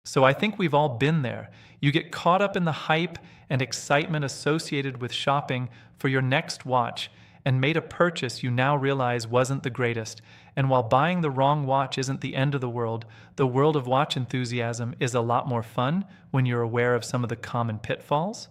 So I think we've all been there. You get caught up in the hype and excitement associated with shopping for your next watch and made a purchase you now realize wasn't the greatest. And while buying the wrong watch isn't the end of the world of watch enthusiasm is a lot more fun when you're aware of some of the common pitfalls.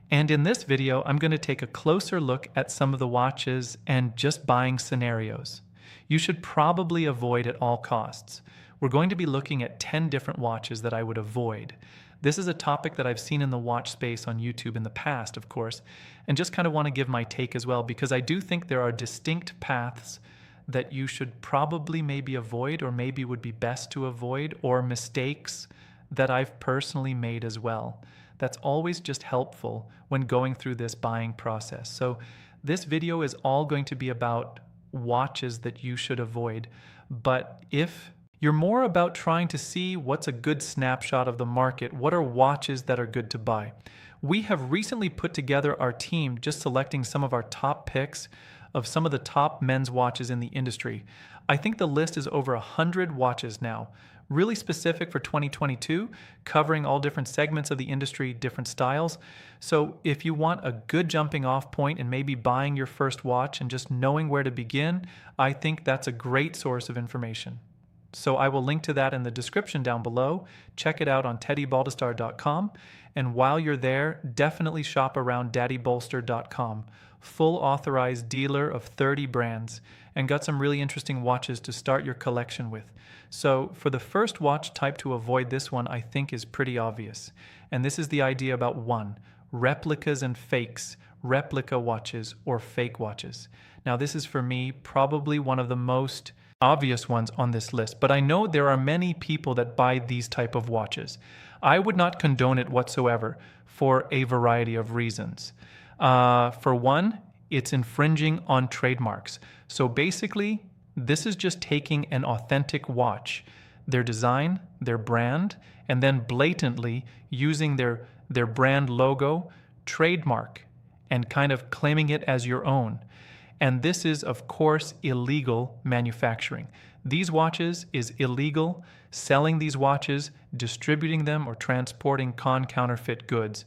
And in this video, I'm going to take a closer look at some of the watches and just buying scenarios you should probably avoid at all costs. We're going to be looking at 10 different watches that I would avoid. This is a topic that I've seen in the watch space on YouTube in the past, of course, and just kind of want to give my take as well, because I do think there are distinct paths that you should probably maybe avoid, or maybe would be best to avoid, or mistakes that I've personally made as well. That's always just helpful when going through this buying process. So this video is all going to be about watches that you should avoid. But if you're more about trying to see what's a good snapshot of the market, what are watches that are good to buy, we have recently put together our team just selecting some of our top picks of some of the top men's watches in the industry. I think the list is over 100 watches now, really specific for 2022, covering all different segments of the industry, different styles. So if you want a good jumping off point and maybe buying your first watch and just knowing where to begin, I think that's a great source of information. So I will link to that in the description down below. Check it out on teddybaldestar.com. And while you're there, definitely shop around daddybolster.com, full authorized dealer of 30 brands, and got some really interesting watches to start your collection with. So for the first watch type to avoid, this one I think is pretty obvious. And this is the idea about one, replicas and fakes, replica watches or fake watches. Now this is for me probably one of the most obvious ones on this list, but I know there are many people that buy these type of watches. I would not condone it whatsoever for a variety of reasons. For one, it's infringing on trademarks. So basically, this is just taking an authentic watch, their design, their brand, and then blatantly using their brand logo, trademark, and kind of claiming it as your own. And this is, of course, illegal manufacturing. These watches is illegal. Selling these watches, distributing them, or transporting counterfeit goods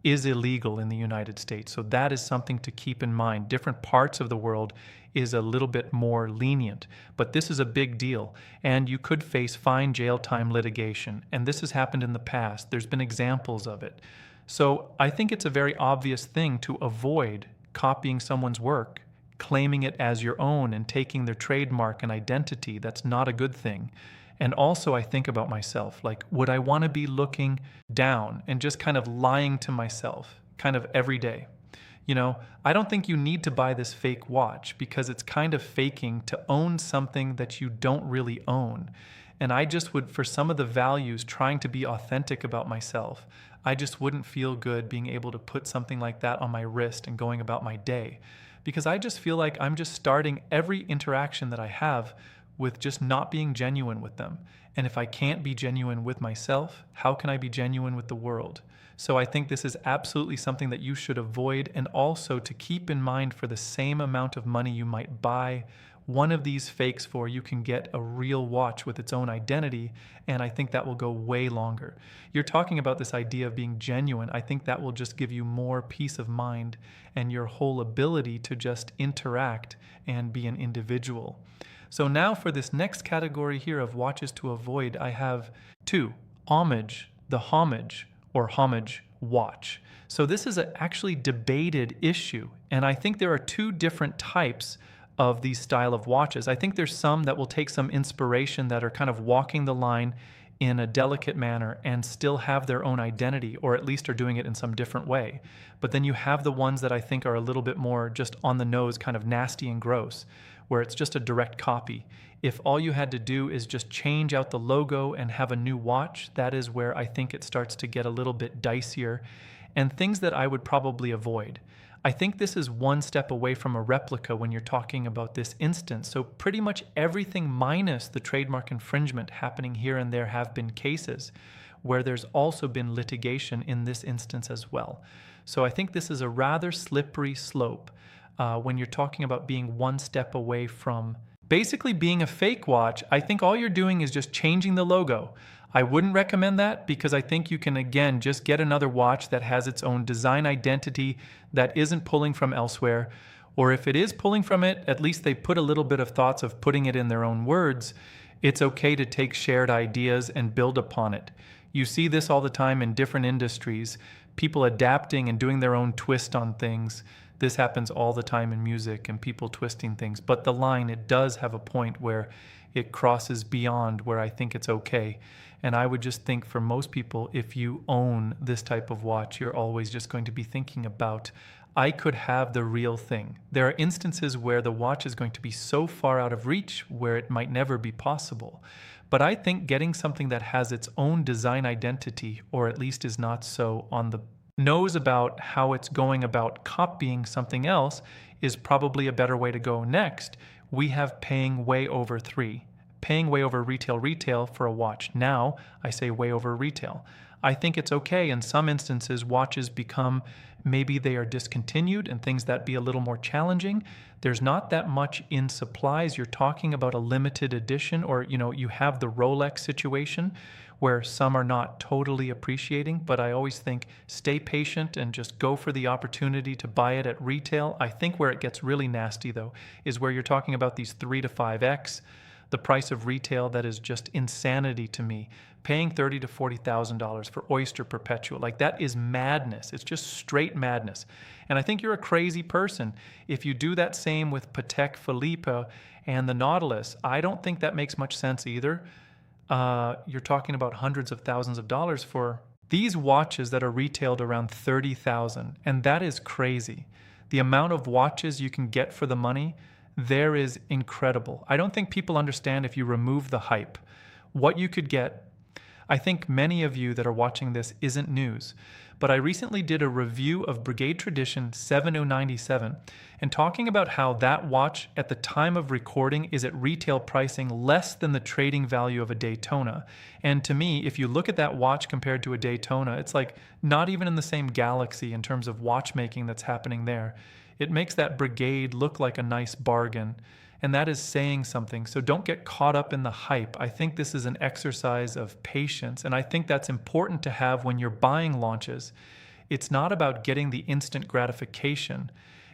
is illegal in the United States. So that is something to keep in mind. Different parts of the world is a little bit more lenient, but this is a big deal, and you could face fine, jail time, litigation. And this has happened in the past. There's been examples of it. So I think it's a very obvious thing to avoid copying someone's work, claiming it as your own and taking their trademark and identity. That's not a good thing. And also I think about myself, like, would I want to be looking down and just kind of lying to myself kind of every day? You know, I don't think you need to buy this fake watch because it's kind of faking to own something that you don't really own. And I just would, for some of the values, trying to be authentic about myself, I just wouldn't feel good being able to put something like that on my wrist and going about my day. Because I just feel like I'm just starting every interaction that I have with just not being genuine with them. And if I can't be genuine with myself, how can I be genuine with the world? So I think this is absolutely something that you should avoid, and also to keep in mind, for the same amount of money you might buy one of these fakes for, you can get a real watch with its own identity, and I think that will go way longer. You're talking about this idea of being genuine. I think that will just give you more peace of mind and your whole ability to just interact and be an individual. So now for this next category here of watches to avoid, I have two. Homage, the homage or homage watch. So this is an actually debated issue, and I think there are two different types of these style of watches. I think there's some that will take some inspiration, that are kind of walking the line in a delicate manner and still have their own identity, or at least are doing it in some different way. But then you have the ones that I think are a little bit more just on the nose, kind of nasty and gross, where it's just a direct copy. If all you had to do is just change out the logo and have a new watch, that is where I think it starts to get a little bit dicier, and things that I would probably avoid. I think this is one step away from a replica when you're talking about this instance. So pretty much everything minus the trademark infringement happening here and there have been cases where there's also been litigation in this instance as well. So I think this is a rather slippery slope when you're talking about being one step away from basically being a fake watch. I think all you're doing is just changing the logo. I wouldn't recommend that because I think you can, again, just get another watch that has its own design identity that isn't pulling from elsewhere. Or if it is pulling from it, at least they put a little bit of thoughts of putting it in their own words. It's okay to take shared ideas and build upon it. You see this all the time in different industries, people adapting and doing their own twist on things. This happens all the time in music and people twisting things. But the line, it does have a point where it crosses beyond where I think it's okay. And I would just think for most people, if you own this type of watch, you're always just going to be thinking about, I could have the real thing. There are instances where the watch is going to be so far out of reach where it might never be possible. But I think getting something that has its own design identity, or at least is not so on the nose about how it's going about copying something else, is probably a better way to go. Next, we have paying way over paying way over retail for a watch. Now, I say way over retail. I think it's okay in some instances watches become, maybe they are discontinued and things that be a little more challenging. There's not that much in supplies. You're talking about a limited edition, or you have the Rolex situation where some are not totally appreciating, but I always think stay patient and just go for the opportunity to buy it at retail. I think where it gets really nasty though is where you're talking about these 3 to 5x the price of retail. That is just insanity to me. Paying $30,000 to $40,000 for Oyster Perpetual, like that is madness. It's just straight madness. And I think you're a crazy person if you do that same with Patek Philippe and the Nautilus. I don't think that makes much sense either. You're talking about hundreds of thousands of dollars for these watches that are retailed around $30,000, and that is crazy. The amount of watches you can get for the money there is incredible. I don't think people understand if you remove the hype, what you could get. I think many of you that are watching this isn't news, but I recently did a review of Brigade Tradition 7097 and talking about how that watch at the time of recording is at retail pricing less than the trading value of a Daytona. And to me, if you look at that watch compared to a Daytona, it's like not even in the same galaxy in terms of watchmaking that's happening there. It makes that Brigade look like a nice bargain, and that is saying something. So don't get caught up in the hype. I think this is an exercise of patience, and I think that's important to have when you're buying launches. It's not about getting the instant gratification,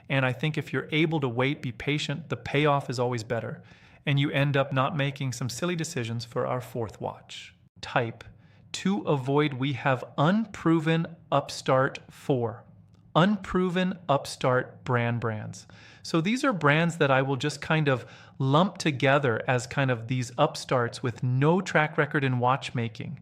and I think if you're able to wait, be patient, the payoff is always better, and you end up not making some silly decisions for our fourth watch. Type. To avoid, we have unproven upstart 4. Unproven upstart brands. So these are brands that I will just kind of lump together as kind of these upstarts with no track record in watchmaking.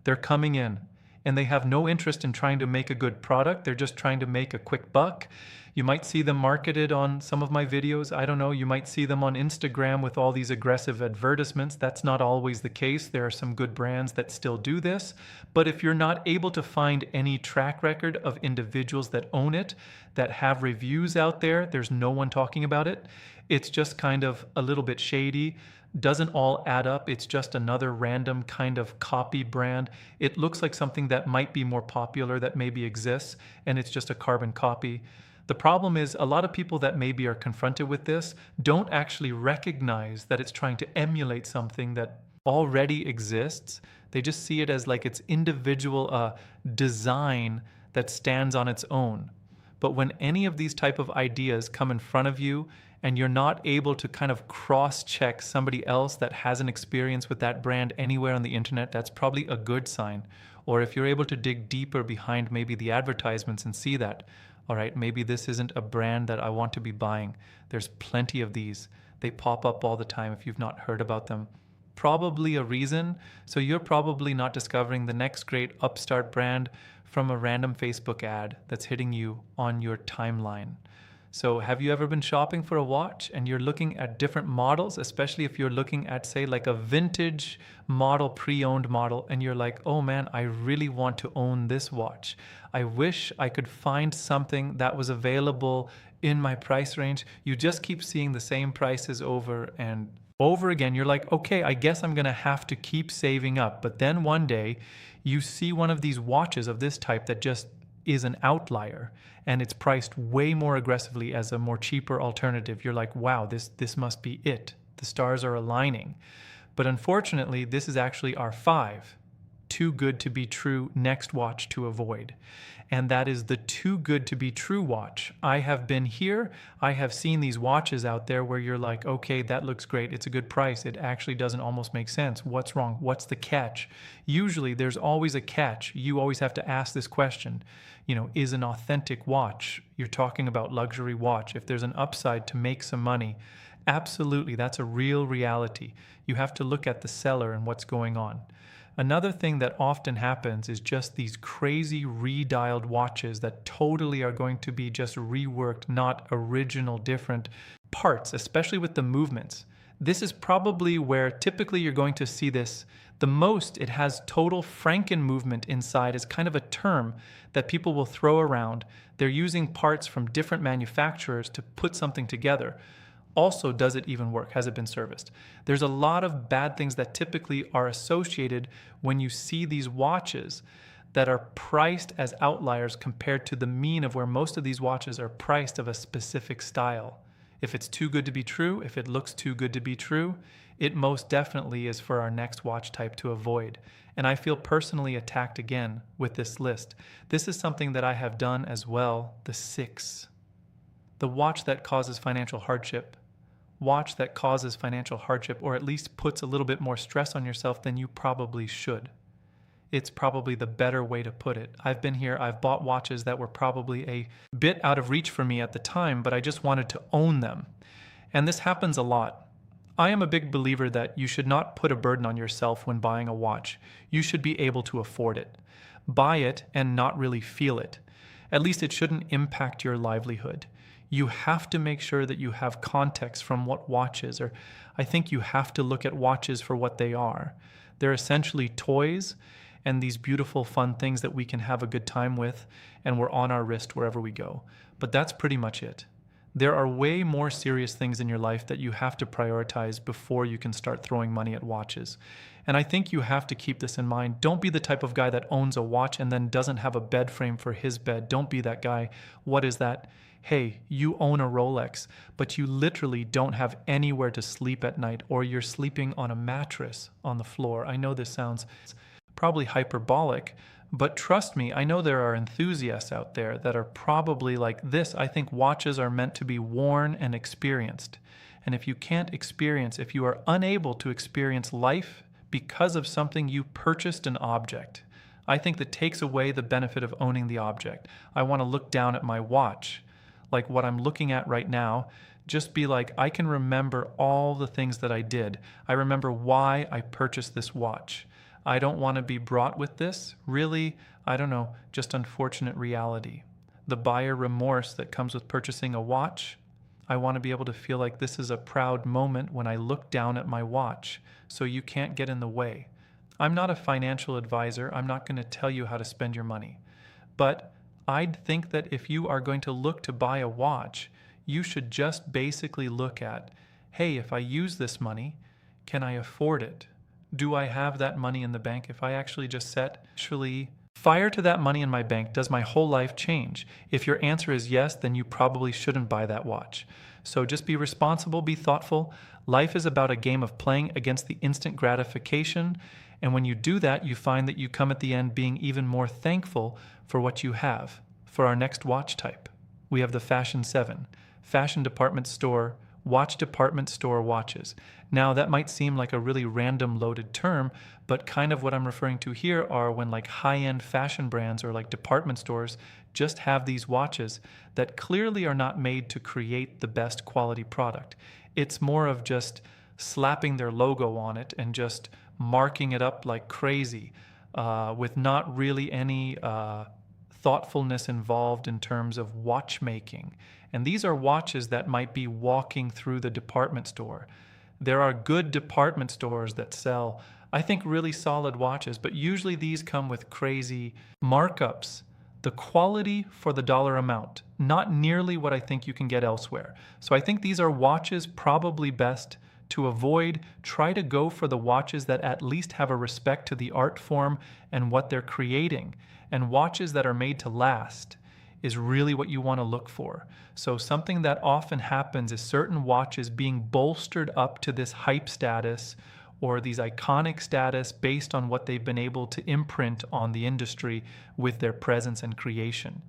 They're coming in and they have no interest in trying to make a good product. They're just trying to make a quick buck. You might see them marketed on some of my videos. I don't know. You might see them on Instagram with all these aggressive advertisements. That's not always the case. There are some good brands that still do this. But if you're not able to find any track record of individuals that own it, that have reviews out there, there's no one talking about it. It's just kind of a little bit shady. Doesn't all add up. It's just another random kind of copy brand. It looks like something that might be more popular that maybe exists, and it's just a carbon copy. The problem is a lot of people that maybe are confronted with this don't actually recognize that it's trying to emulate something that already exists. They just see it as like its individual design that stands on its own. But when any of these type of ideas come in front of you and you're not able to kind of cross-check somebody else that has an experience with that brand anywhere on the internet, that's probably a good sign. Or if you're able to dig deeper behind maybe the advertisements and see that, all right, maybe this isn't a brand that I want to be buying. There's plenty of these. They pop up all the time if you've not heard about them. Probably a reason. So you're probably not discovering the next great upstart brand from a random Facebook ad that's hitting you on your timeline. So have you ever been shopping for a watch and you're looking at different models, especially if you're looking at, say, like a vintage model, pre-owned model, and you're like, oh man, I really want to own this watch. I wish I could find something that was available in my price range. You just keep seeing the same prices over and over again. You're like, okay, I guess I'm gonna have to keep saving up. But then one day you see one of these watches of this type that just is an outlier and it's priced way more aggressively as a more cheaper alternative. You're like, wow, this must be it. The stars are aligning. But unfortunately, this is actually R5. too good to be true next watch to avoid. And that is the too good to be true watch. I have been here. I have seen these watches out there where you're like, okay, that looks great. It's a good price. It actually doesn't almost make sense. What's wrong? What's the catch? Usually there's always a catch. You always have to ask this question, is an authentic watch, you're talking about luxury watch, if there's an upside to make some money, absolutely, that's a real reality. You have to look at the seller and what's going on. Another thing that often happens is just these crazy redialed watches that totally are going to be just reworked, not original, different parts, especially with the movements. This is probably where typically you're going to see this the most. It has total Franken movement inside is kind of a term that people will throw around. They're using parts from different manufacturers to put something together. Also, does it even work? Has it been serviced? There's a lot of bad things that typically are associated when you see these watches that are priced as outliers compared to the mean of where most of these watches are priced of a specific style. If it's too good to be true, if it looks too good to be true, it most definitely is for our next watch type to avoid. And I feel personally attacked again with this list. This is something that I have done as well, the 6. The watch that causes financial hardship. Watch that causes financial hardship, or at least puts a little bit more stress on yourself than you probably should. It's probably the better way to put it. I've been here, I've bought watches that were probably a bit out of reach for me at the time, but I just wanted to own them. And this happens a lot. I am a big believer that you should not put a burden on yourself when buying a watch. You should be able to afford it. Buy it and not really feel it. At least it shouldn't impact your livelihood. You have to make sure that you have context from what watches, or I think you have to look at watches for what they are. They're essentially toys and these beautiful, fun things that we can have a good time with, and we're on our wrist wherever we go. But that's pretty much it. There are way more serious things in your life that you have to prioritize before you can start throwing money at watches. And I think you have to keep this in mind. Don't be the type of guy that owns a watch and then doesn't have a bed frame for his bed. Don't be that guy. What is that? Hey, you own a Rolex, but you literally don't have anywhere to sleep at night, or you're sleeping on a mattress on the floor. I know this sounds probably hyperbolic, but trust me, I know there are enthusiasts out there that are probably like this. I think watches are meant to be worn and experienced. And if you can't experience, if you are unable to experience life because of something you purchased, an object, I think that takes away the benefit of owning the object. I want to look down at my watch, like what I'm looking at right now, just be like, I can remember all the things that I did. I remember why I purchased this watch. I don't want to be brought with this, really, I don't know, just unfortunate reality. The buyer remorse that comes with purchasing a watch, I want to be able to feel like this is a proud moment when I look down at my watch, so you can't get in the way. I'm not a financial advisor. I'm not going to tell you how to spend your money. But I'd think that if you are going to look to buy a watch, you should just basically look at, hey, if I use this money, can I afford it? Do I have that money in the bank? If I actually just fire to that money in my bank, does my whole life change? If your answer is yes, then you probably shouldn't buy that watch. So just be responsible, be thoughtful. Life is about a game of playing against the instant gratification. And when you do that, you find that you come at the end being even more thankful for what you have. For our next watch type, we have the Fashion 7, fashion department store, watch department store watches. Now that might seem like a really random loaded term, but kind of what I'm referring to here are when like high-end fashion brands or like department stores just have these watches that clearly are not made to create the best quality product. It's more of just slapping their logo on it and just marking it up like crazy, with not really any thoughtfulness involved in terms of watchmaking. And these are watches that might be walking through the department store. There are good department stores that sell, I think, really solid watches, but usually these come with crazy markups. The quality for the dollar amount, not nearly what I think you can get elsewhere. So I think these are watches probably best to avoid. Try to go for the watches that at least have a respect to the art form and what they're creating. And watches that are made to last is really what you want to look for. So something that often happens is certain watches being bolstered up to this hype status or these iconic status based on what they've been able to imprint on the industry with their presence and creation.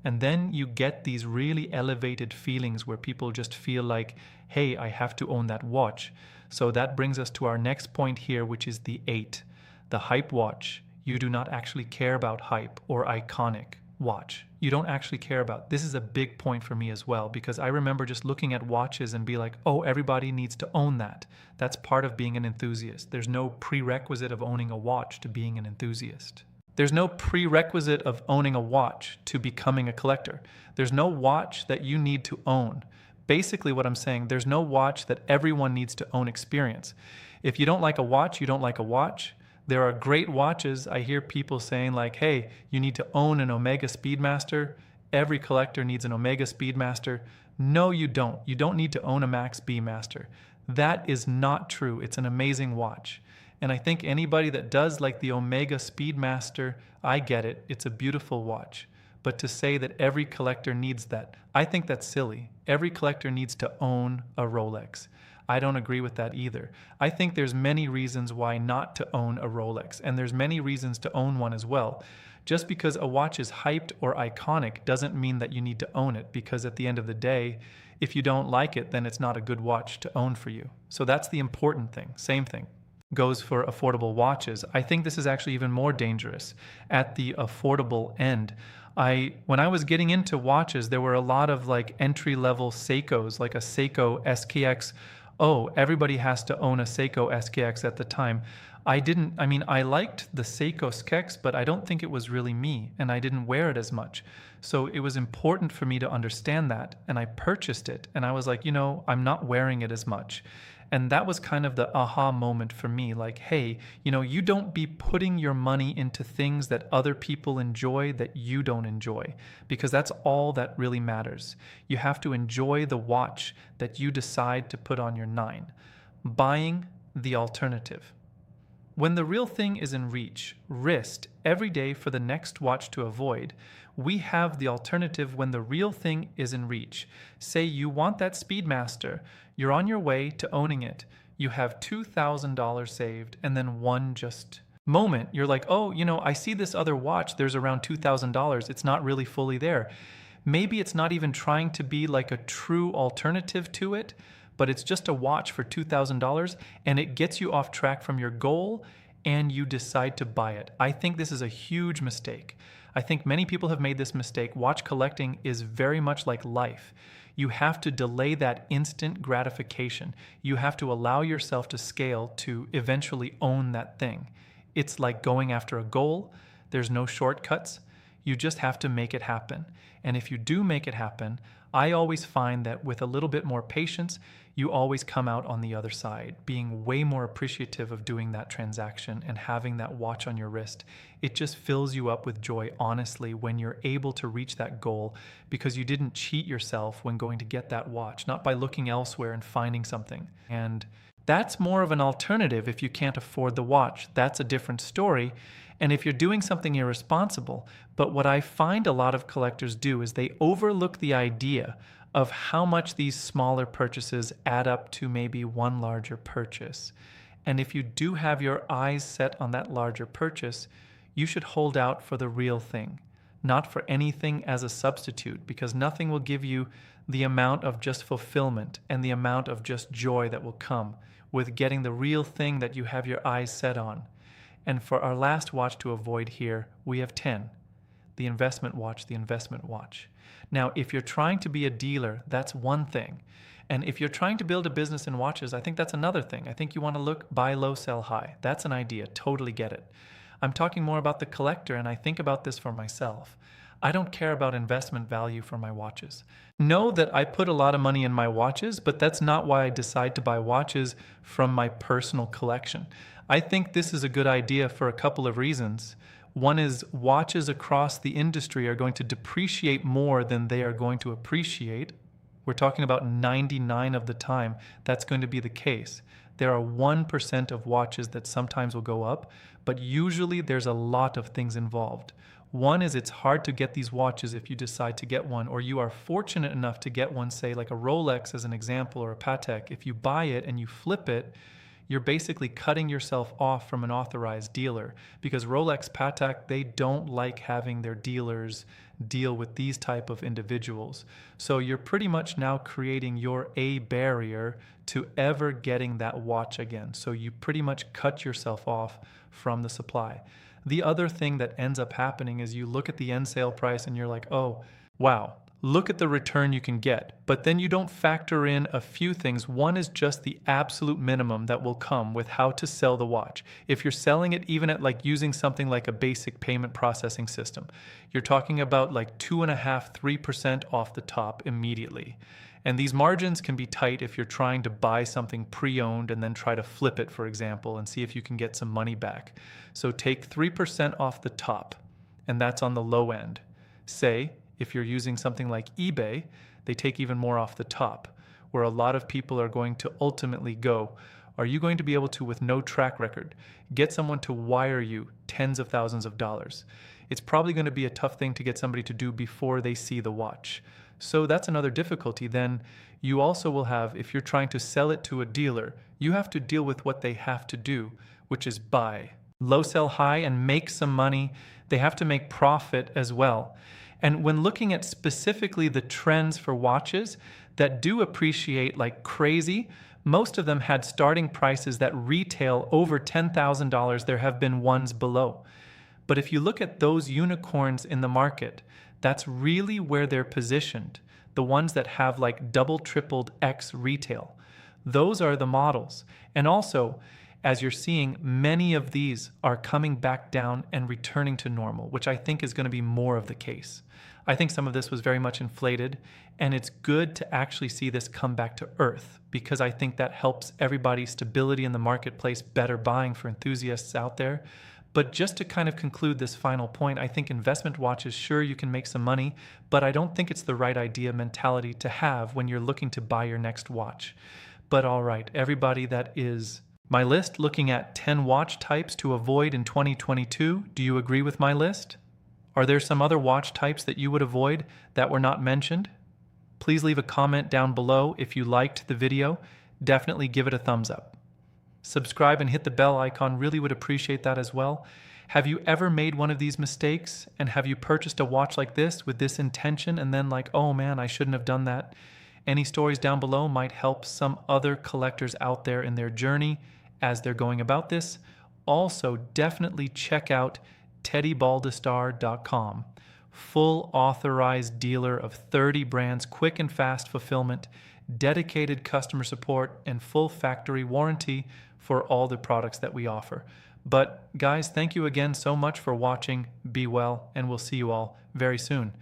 And then you get these really elevated feelings where people just feel like, hey, I have to own that watch. So that brings us to our next point here, which is the 8, the hype watch. You do not actually care about hype or iconic watch. You don't actually care about. This is a big point for me as well, because I remember just looking at watches and be like, oh, everybody needs to own that. That's part of being an enthusiast. There's no prerequisite of owning a watch to being an enthusiast. There's no prerequisite of owning a watch to becoming a collector. There's no watch that you need to own. Basically what I'm saying, there's no watch that everyone needs to own experience. If you don't like a watch, you don't like a watch. There are great watches. I hear people saying like, hey, you need to own an Omega Speedmaster. Every collector needs an Omega Speedmaster. No, you don't. You don't need to own a Max B Master. That is not true. It's an amazing watch. And I think anybody that does like the Omega Speedmaster, I get it. It's a beautiful watch. But to say that every collector needs that, I think that's silly. Every collector needs to own a Rolex. I don't agree with that either. I think there's many reasons why not to own a Rolex, and there's many reasons to own one as well. Just because a watch is hyped or iconic doesn't mean that you need to own it, because at the end of the day, if you don't like it, then it's not a good watch to own for you. So that's the important thing. Same thing goes for affordable watches. I think this is actually even more dangerous at the affordable end. When I was getting into watches, there were a lot of like entry-level Seikos, like a Seiko SKX. Oh, everybody has to own a Seiko SKX at the time. I liked the Seiko SKX, but I don't think it was really me, and I didn't wear it as much. So it was important for me to understand that, and I purchased it, and I was like, I'm not wearing it as much. And that was kind of the aha moment for me, like, hey, you don't be putting your money into things that other people enjoy that you don't enjoy, because that's all that really matters. You have to enjoy the watch that you decide to put on your 9. Buying the alternative. When the real thing is in reach, wrist, every day for the next watch to avoid, we have the alternative when the real thing is in reach. Say you want that Speedmaster, you're on your way to owning it, you have $2,000 saved, and then one just moment, you're like, oh, I see this other watch, there's around $2,000, it's not really fully there. Maybe it's not even trying to be like a true alternative to it, but it's just a watch for $2,000 and it gets you off track from your goal and you decide to buy it. I think this is a huge mistake. I think many people have made this mistake. Watch collecting is very much like life. You have to delay that instant gratification. You have to allow yourself to scale to eventually own that thing. It's like going after a goal. There's no shortcuts. You just have to make it happen. And if you do make it happen, I always find that with a little bit more patience, you always come out on the other side, being way more appreciative of doing that transaction and having that watch on your wrist. It just fills you up with joy, honestly, when you're able to reach that goal because you didn't cheat yourself when going to get that watch, not by looking elsewhere and finding something. And that's more of an alternative if you can't afford the watch. That's a different story. And if you're doing something irresponsible, but what I find a lot of collectors do is they overlook the idea of how much these smaller purchases add up to maybe one larger purchase. And if you do have your eyes set on that larger purchase, you should hold out for the real thing, not for anything as a substitute, because nothing will give you the amount of just fulfillment and the amount of just joy that will come with getting the real thing that you have your eyes set on. And for our last watch to avoid here, we have 10, the investment watch, the investment watch. Now, if you're trying to be a dealer, that's one thing. And if you're trying to build a business in watches, I think that's another thing. I think you want to buy low, sell high. That's an idea. Totally get it. I'm talking more about the collector, and I think about this for myself. I don't care about investment value for my watches. Know that I put a lot of money in my watches, but that's not why I decide to buy watches from my personal collection. I think this is a good idea for a couple of reasons. One is watches across the industry are going to depreciate more than they are going to appreciate. We're talking about 99 of the time that's going to be the case. There are 1% of watches that sometimes will go up, but usually there's a lot of things involved. One is it's hard to get these watches if you decide to get one, or you are fortunate enough to get one, say like a Rolex as an example, or a Patek. If you buy it and you flip it, you're basically cutting yourself off from an authorized dealer, because Rolex, Patek, they don't like having their dealers deal with these type of individuals. So you're pretty much now creating your A barrier to ever getting that watch again. So you pretty much cut yourself off from the supply. The other thing that ends up happening is you look at the end sale price and you're like, oh, wow, look at the return you can get. But then you don't factor in a few things. One is just the absolute minimum that will come with how to sell the watch. If you're selling it even at like using something like a basic payment processing system, you're talking about like 2.5%, 3% off the top immediately. And these margins can be tight if you're trying to buy something pre-owned and then try to flip it, for example, and see if you can get some money back. So take 3% off the top, and that's on the low end. Say, if you're using something like eBay, they take even more off the top, where a lot of people are going to ultimately go, are you going to be able to, with no track record, get someone to wire you tens of thousands of dollars? It's probably going to be a tough thing to get somebody to do before they see the watch. So that's another difficulty. Then you also will have, if you're trying to sell it to a dealer, you have to deal with what they have to do, which is buy. Low, sell high, and make some money. They have to make profit as well. And when looking at specifically the trends for watches that do appreciate like crazy, most of them had starting prices that retail over $10,000. There have been ones below. But if you look at those unicorns in the market, that's really where they're positioned. The ones that have like double, tripled X retail. Those are the models. And also, as you're seeing, many of these are coming back down and returning to normal, which I think is going to be more of the case. I think some of this was very much inflated, and it's good to actually see this come back to earth, because I think that helps everybody's stability in the marketplace, better buying for enthusiasts out there. But just to kind of conclude this final point, I think investment watches, sure, you can make some money, but I don't think it's the right idea mentality to have when you're looking to buy your next watch. But all right, everybody, that is my list looking at 10 watch types to avoid in 2022. Do you agree with my list? Are there some other watch types that you would avoid that were not mentioned? Please leave a comment down below. If you liked the video, definitely give it a thumbs up. Subscribe and hit the bell icon, really would appreciate that as well. Have you ever made one of these mistakes, and have you purchased a watch like this with this intention and then like, oh man, I shouldn't have done that? Any stories down below might help some other collectors out there in their journey as they're going about this. Also, definitely check out teddybaldestar.com. Full authorized dealer of 30 brands, quick and fast fulfillment, dedicated customer support, and full factory warranty for all the products that we offer. But guys, thank you again so much for watching. Be well, and we'll see you all very soon.